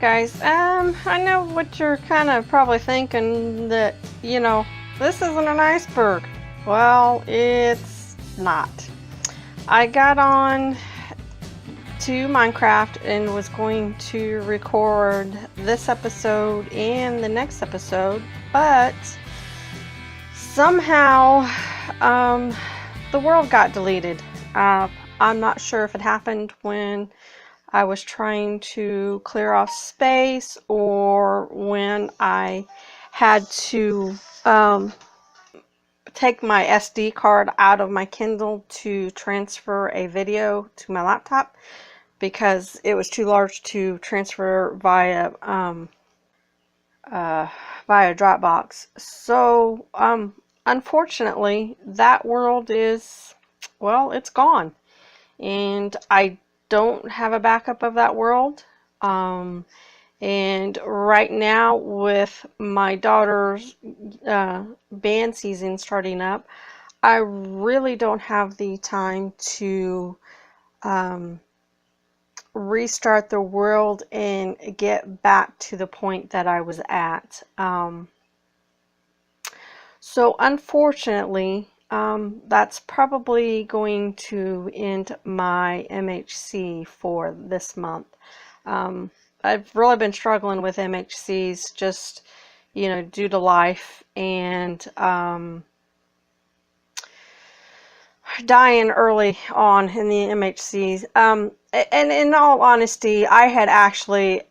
guys, I know what you're kind of probably thinking, that, this isn't an iceberg. Well, it's not. I got on to Minecraft and was going to record this episode and the next episode, but somehow the world got deleted. I'm not sure if it happened when I was trying to clear off space or when I had to take my SD card out of my Kindle to transfer a video to my laptop because it was too large to transfer via Dropbox. So unfortunately, that world is, well, it's gone, and I don't have a backup of that world. And right now, with my daughter's band season starting up, I really don't have the time to restart the world and get back to the point that I was at. So unfortunately, that's probably going to end my MHC for this month. I've really been struggling with MHCs just, due to life and dying early on in the MHCs. And in all honesty, I had actually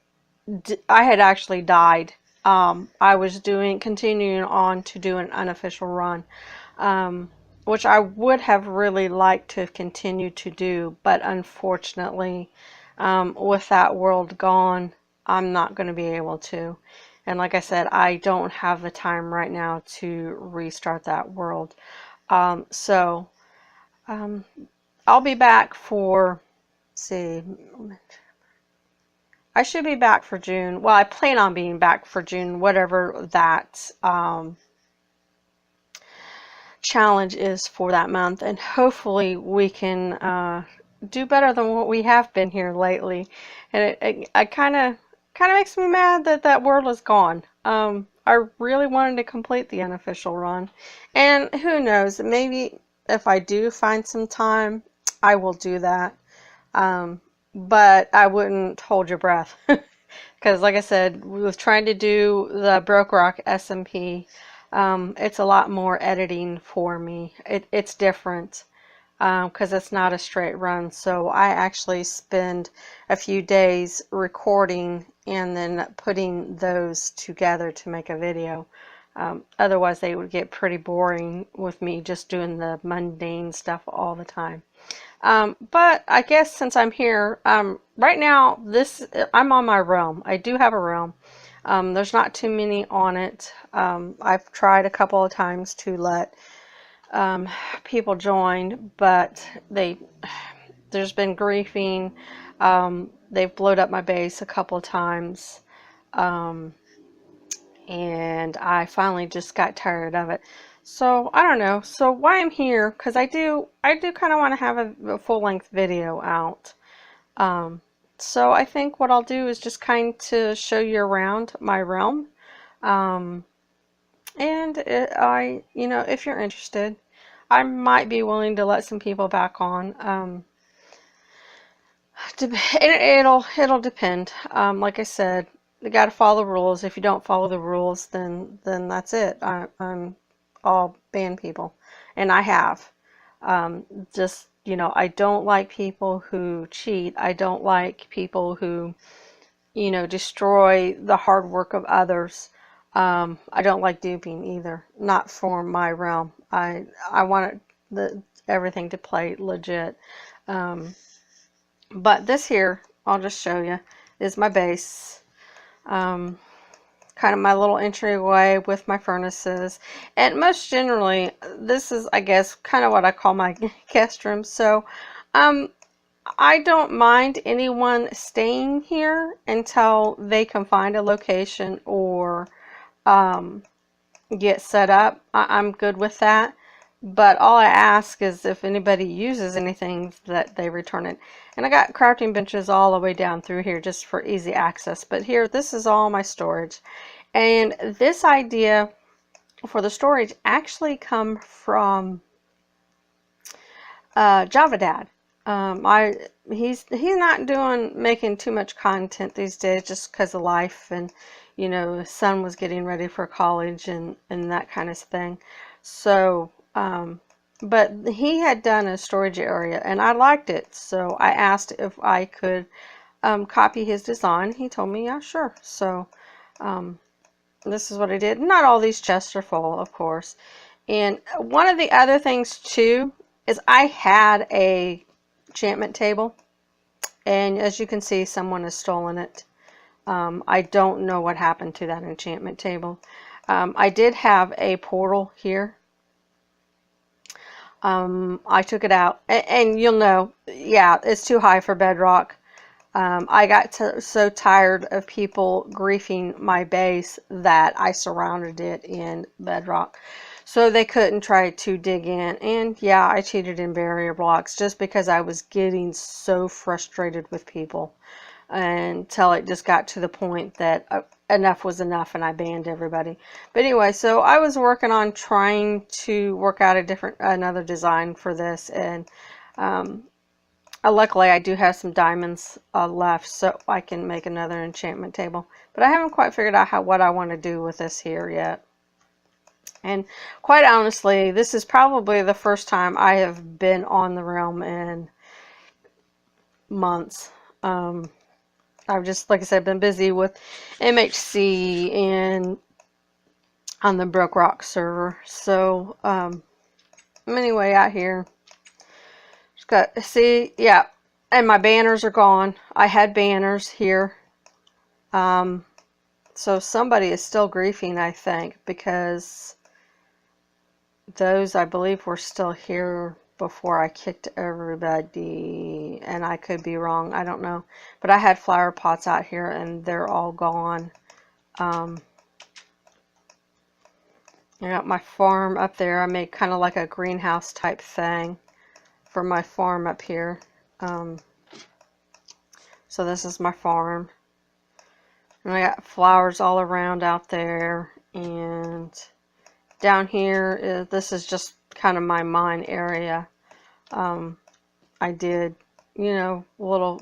died. I was continuing on to do an unofficial run, which I would have really liked to continue to do, but unfortunately, with that world gone, I'm not going to be able to. And like I said, I don't have the time right now to restart that world. So I'll be back for, I should be back for June. Well, I plan on being back for June, whatever that challenge is for that month, and hopefully we can do better than what we have been here lately. And it kind of makes me mad that that world is gone. I really wanted to complete the unofficial run, and who knows, maybe if I do find some time, I will do that. But I wouldn't hold your breath because, like I said, with trying to do the Broke Rock SMP, it's a lot more editing for me. It's different because it's not a straight run. So I actually spend a few days recording and then putting those together to make a video. Otherwise, they would get pretty boring with me just doing the mundane stuff all the time. But I guess since I'm here, right now, I'm on my realm. I do have a realm. There's not too many on it. I've tried a couple of times to let people join, but there's been griefing. They've blowed up my base a couple of times. And I finally just got tired of it. So I don't know. So why I'm here, because I do kind of want to have a full-length video out. So I think what I'll do is just kind of show you around my realm. And if you're interested, I might be willing to let some people back on. It'll depend. Like I said, you got to follow the rules. If you don't follow the rules, then that's it. I'll ban people, and I have. Just, I don't like people who cheat. I don't like people who, destroy the hard work of others. I don't like duping either. Not for my realm. I want everything to play legit. But this here, I'll just show you, is my base. Kind of my little entryway with my furnaces, and most generally this is, I guess, kind of what I call my guest room. So I don't mind anyone staying here until they can find a location or get set up. I'm good with that, But all I ask is if anybody uses anything that they return it. And I got crafting benches all the way down through here just for easy access. But here, this is all my storage. And this idea for the storage actually come from Java Dad. He's not making too much content these days just because of life, and you know, his son was getting ready for college and that kind of thing. So but he had done a storage area and I liked it, so I asked if I could copy his design. He told me, yeah, sure. So this is what I did. Not all these chests are full, of course. And one of the other things too is I had a enchantment table, and as you can see, someone has stolen it. I don't know what happened to that enchantment table. I did have a portal here. I took it out, and you'll know, yeah, it's too high for bedrock. I got so tired of people griefing my base that I surrounded it in bedrock, so they couldn't try to dig in. And yeah, I cheated in barrier blocks just because I was getting so frustrated with people until it just got to the point that enough was enough and I banned everybody. But anyway, so I was working on trying to work out another design for this, and luckily I do have some diamonds left, so I can make another enchantment table. But I haven't quite figured out what I want to do with this here yet. And quite honestly, this is probably the first time I have been on the realm in months. I've just, like I said, been busy with MHC and on the Broke Rock server. So anyway, out here, just got, see, yeah, and my banners are gone. I had banners here. So somebody is still griefing, I think, because those, I believe, were still here before I kicked everybody, and I could be wrong, I don't know. But I had flower pots out here and they're all gone. I got my farm up there. I made kind of like a greenhouse type thing for my farm up here. So this is my farm, and I got flowers all around out there. And down here, this is just kind of my mine area. I did, you know, little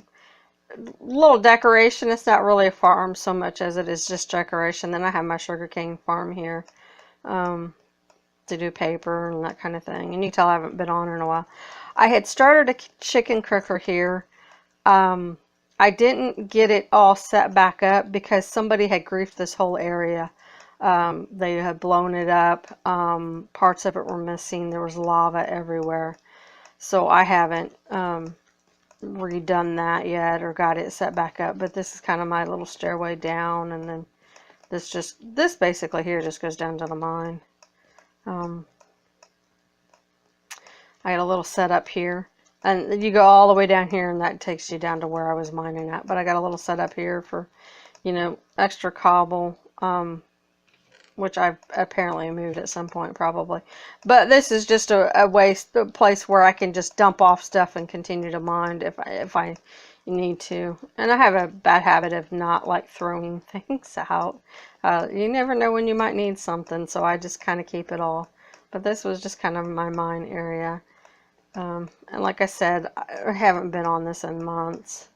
decoration. It's not really a farm so much as it is just decoration. Then I have my sugarcane farm here to do paper and that kind of thing. And you can tell I haven't been on in a while. I had started a chicken cooker here. I didn't get it all set back up because somebody had griefed this whole area. They had blown it up. Parts of it were missing. There was lava everywhere. So I haven't redone that yet or got it set back up. But this is kind of my little stairway down, and then this basically here just goes down to the mine. I got a little setup here, and you go all the way down here, and that takes you down to where I was mining at. But I got a little setup here for, you know, extra cobble, which I've apparently moved at some point probably. But this is just a place where I can just dump off stuff and continue to mine if I need to. And I have a bad habit of not like throwing things out. You never know when you might need something, so I just kind of keep it all. But this was just kind of my mine area. And like I said, I haven't been on this in months.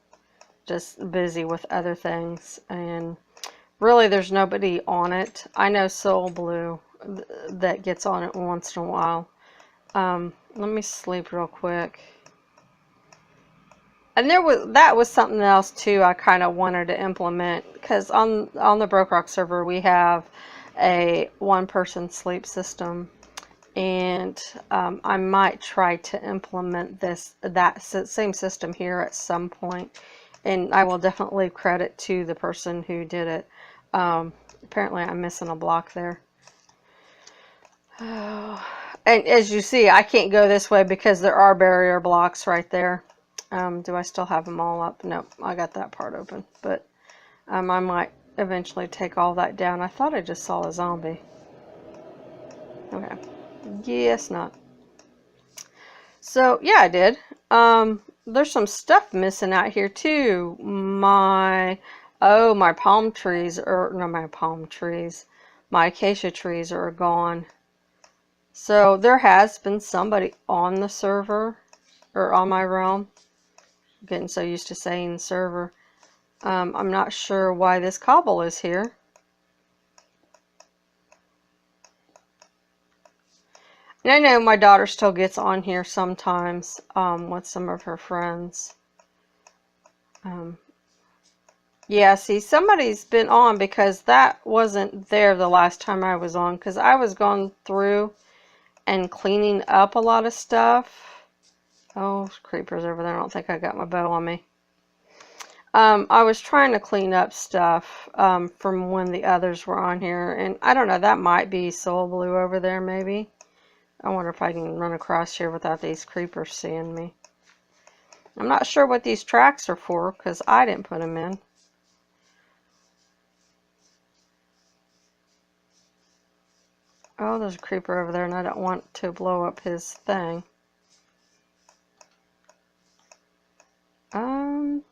Just busy with other things, and really, there's nobody on it. I know Soul Blue that gets on it once in a while. Let me sleep real quick. And that was something else too I kind of wanted to implement, because on the Broke Rock server we have a one-person sleep system, and I might try to implement that same system here at some point. And I will definitely leave credit to the person who did it. Apparently I'm missing a block there. Oh. And as you see, I can't go this way because there are barrier blocks right there. Do I still have them all up? Nope, I got that part open. But I might eventually take all that down. I thought I just saw a zombie. Okay. Guess not. So yeah, I did. There's some stuff missing out here too. My palm trees, or no, my palm trees, my acacia trees are gone. So there has been somebody on the server, or on my realm. I'm getting so used to saying server. I'm not sure why this cobble is here. And I know my daughter still gets on here sometimes with some of her friends. Yeah, see, somebody's been on because that wasn't there the last time I was on, because I was going through and cleaning up a lot of stuff. Oh, creepers over there. I don't think I got my bow on me. I was trying to clean up stuff from when the others were on here, and I don't know, that might be Soul Blue over there maybe. I wonder if I can run across here without these creepers seeing me. I'm not sure what these tracks are for because I didn't put them in. Oh, there's a creeper over there and I don't want to blow up his thing. And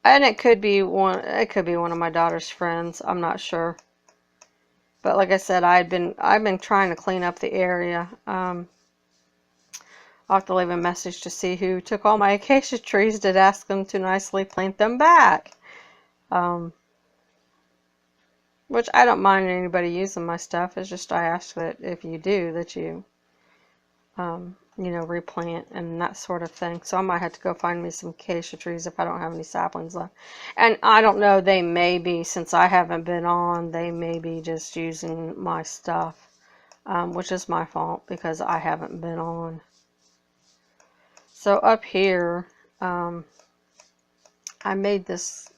it could be one of my daughter's friends. I'm not sure. But like I said, I've been trying to clean up the area. I'll have to leave a message to see who took all my acacia trees to ask them to nicely plant them back. Which I don't mind anybody using my stuff. It's just I ask that if you do, that you, you know, replant and that sort of thing. So I might have to go find me some acacia trees if I don't have any saplings left. And I don't know, they may be, since I haven't been on, they may be just using my stuff, which is my fault because I haven't been on. So up here, I made this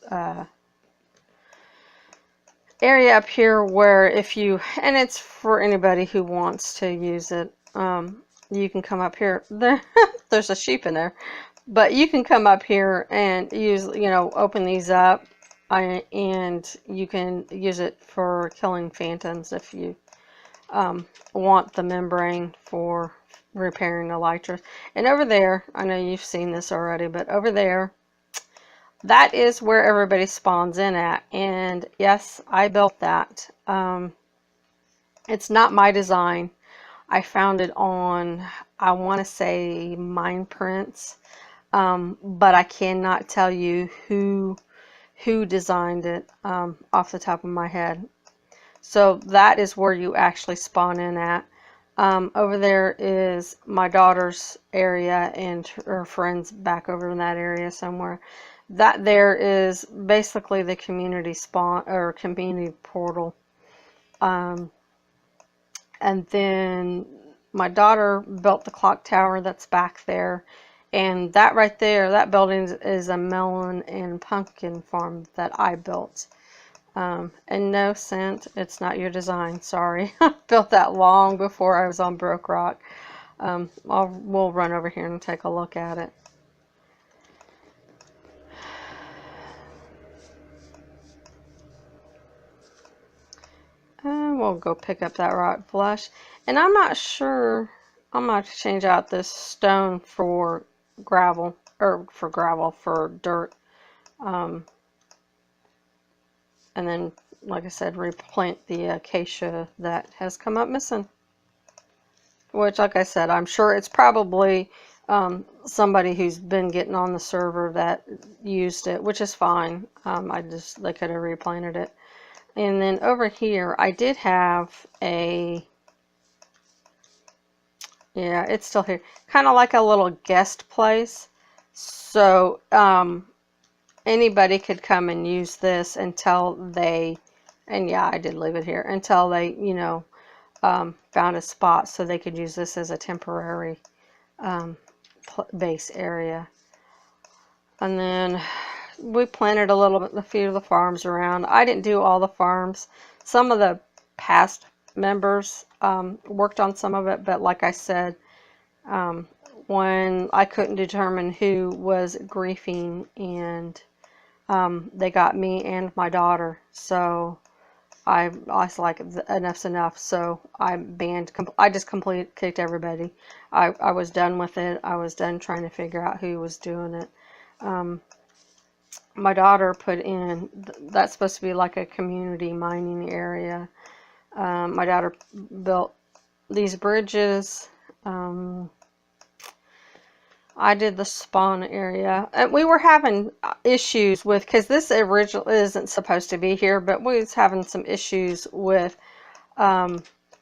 area up here where if you, and it's for anybody who wants to use it, you can come up here. There's a sheep in there, but you can come up here and use, you know, open these up, and you can use it for killing phantoms if you want the membrane for repairing elytras. And over there, I know you've seen this already, but over there, that is where everybody spawns in at. And yes, I built that. It's not my design. I found it on, I want to say, Mindprints, but I cannot tell you who designed it off the top of my head. So that is where you actually spawn in at. Over there is my daughter's area and her friends back over in that area somewhere. That there is basically the community spawn or community portal. And then my daughter built the clock tower that's back there. And that right there, that building is a melon and pumpkin farm that I built. And no, Scent, it's not your design. Sorry. I built that long before I was on Broke Rock. We'll run over here and take a look at it. And we'll go pick up that rock flush. And I'm not sure, I'm going to change out this stone for gravel, or for dirt. And then, like I said, replant the acacia that has come up missing. Which, like I said, I'm sure it's probably somebody who's been getting on the server that used it, which is fine. They could have replanted it. And then over here, I did have a, yeah, it's still here, kind of like a little guest place. So anybody could come and use this until they, and yeah, I did leave it here, until they, you know, found a spot so they could use this as a temporary base area. And then we planted a few of the farms around. I didn't do all the farms. Some of the past members worked on some of it, but like I said, when I couldn't determine who was griefing, and they got me and my daughter, so I was like, enough's enough. So I just completely kicked everybody. I was done with it. I was done trying to figure out who was doing it. My daughter put in, that's supposed to be like a community mining area. My daughter built these bridges. I did the spawn area. And we were having issues with, because this originally isn't supposed to be here, but we was having some issues with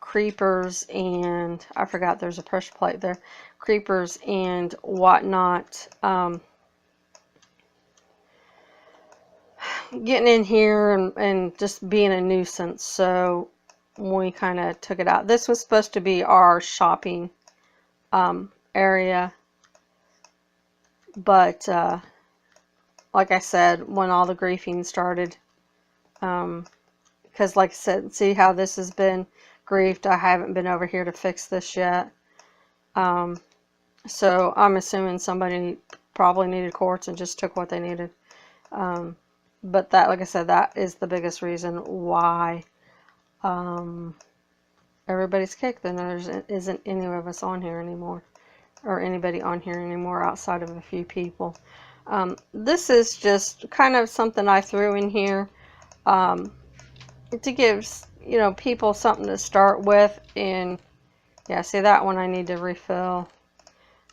creepers and, I forgot there's a pressure plate there, creepers and whatnot, getting in here and just being a nuisance. So we kind of took it out. This was supposed to be our shopping area, but like I said, when all the griefing started, because like I said, see how this has been griefed. I haven't been over here to fix this yet. So I'm assuming somebody probably needed quartz and just took what they needed. But that, like I said, that is the biggest reason why everybody's kicked. Then there isn't any of us on here anymore, or anybody on here anymore outside of a few people. This is just kind of something I threw in here to give, you know, people something to start with. And yeah, see, that one I need to refill.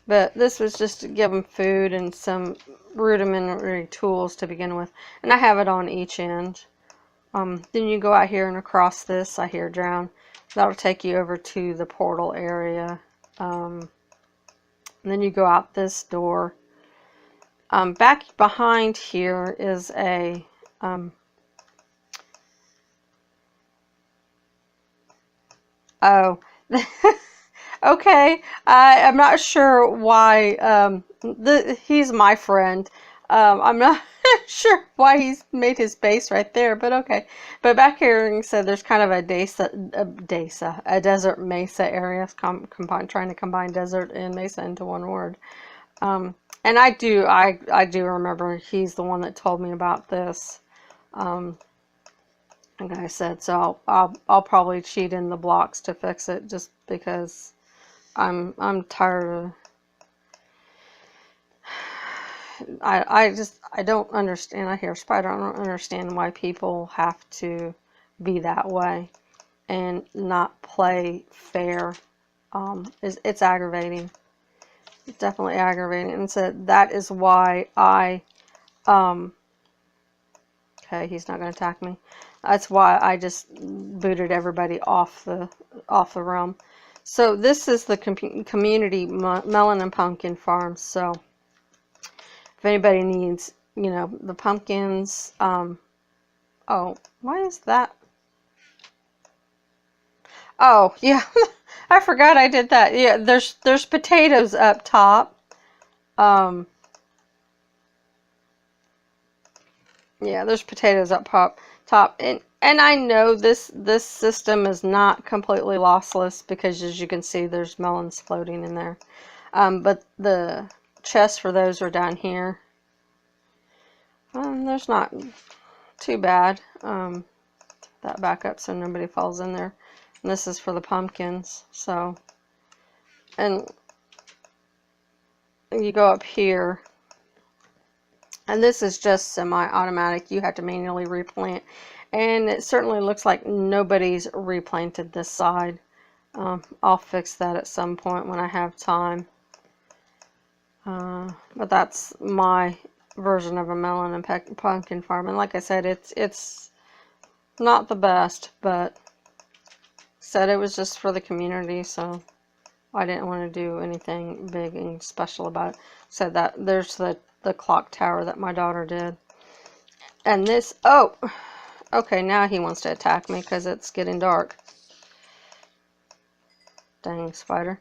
But this was just to give them food and some rudimentary tools to begin with. And I have it on each end. Then you go out here and across this, I hear drown. That'll take you over to the portal area. And then you go out this door. Back behind here is a oh. Okay, I'm not sure why. He's my friend. I'm not sure why he's made his base right there, but okay. But back here, like I said, there's kind of a desert mesa area. Trying to combine desert and mesa into one word. And I do remember he's the one that told me about this. Like I said, so I'll probably cheat in the blocks to fix it, just because I'm tired of. I don't understand. I hear spider. I don't understand why people have to be that way and not play fair. It's aggravating. It's definitely aggravating. And so that is why I okay, he's not going to attack me. That's why I just booted everybody off the realm. So this is the community melon and pumpkin farm. So if anybody needs, you know, the pumpkins, oh, why is that? Oh, yeah, I forgot I did that. Yeah, there's potatoes up top. Yeah, there's potatoes up top, and I know this system is not completely lossless, because as you can see, there's melons floating in there. But the chests for those are down here. There's not too bad. That back up so nobody falls in there. And this is for the pumpkins. So, and you go up here. And this is just semi-automatic. You have to manually replant. And it certainly looks like nobody's replanted this side. I'll fix that at some point when I have time. But that's my version of a melon and pumpkin farm. And like I said, it's not the best, but said it was just for the community, so I didn't want to do anything big and special about it. Said that there's the clock tower that my daughter did. And this, oh, okay, now he wants to attack me because it's getting dark. Dang spider.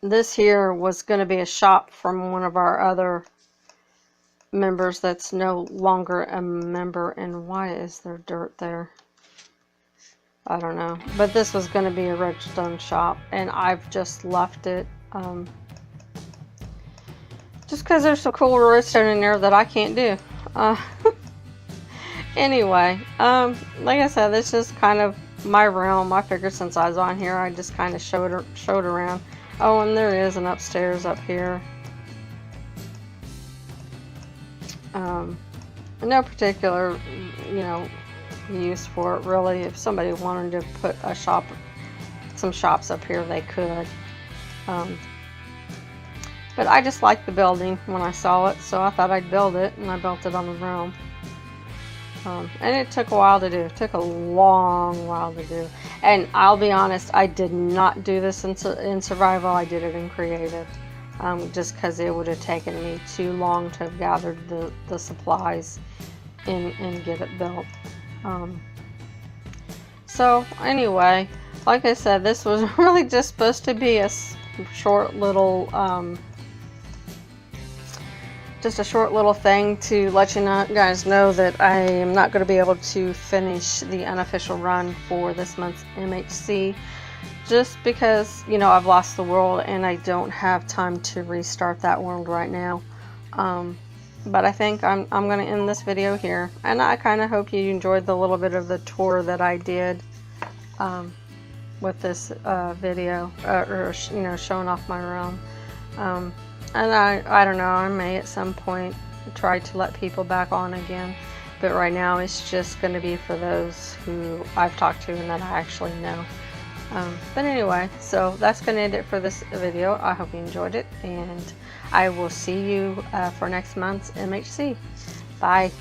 This here was going to be a shop from one of our other members that's no longer a member. And why is there dirt there? I don't know. But this was going to be a redstone shop, and I've just left it. Just because there's some cool redstone in there that I can't do. Anyway, like I said, this is kind of my realm. I figured since I was on here, I just kind of showed around. Oh, and there is an upstairs up here. No particular, you know, use for it really. If somebody wanted to put a shop, some shops up here, they could. But I just liked the building when I saw it, so I thought I'd build it, and I built it on the realm. And it took a while to do. It took a long while to do. And I'll be honest, I did not do this in survival. I did it in creative. Just because it would have taken me too long to have gathered the supplies and get it built. So anyway, like I said, this was really just supposed to be a short little just a short little thing to let you guys know that I am not going to be able to finish the unofficial run for this month's MHC, just because, you know, I've lost the world and I don't have time to restart that world right now. But I think I'm going to end this video here, and I kind of hope you enjoyed the little bit of the tour that I did with this video, or you know, showing off my realm. And I don't know, I may at some point try to let people back on again, but right now it's just going to be for those who I've talked to and that I actually know. But anyway, so that's going to end it for this video. I hope you enjoyed it, and I will see you for next month's MHC. Bye.